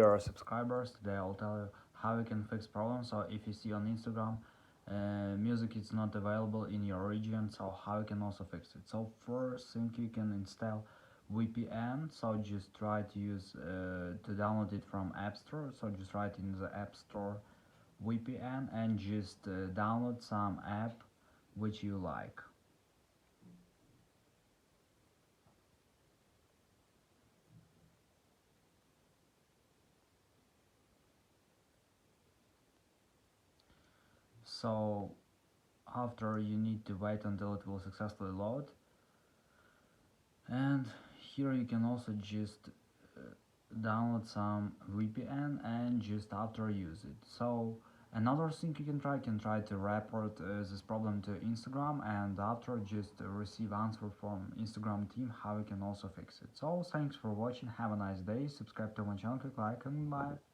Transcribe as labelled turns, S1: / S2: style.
S1: Your subscribers. Today I'll tell you how you can fix problems. So if you see on Instagram music is not available in your region, so how you can also fix it. So first thing, you can install VPN. So just try to use to download it from App Store. So just write in the App Store VPN and just download some app which you like. So after, you need to wait until it will successfully load, and here you can also just download some VPN and just after use it. So another thing you can try to report this problem to Instagram, and after just receive answer from Instagram team how you can also fix it. So thanks for watching, have a nice day, subscribe to my channel, click like, and bye.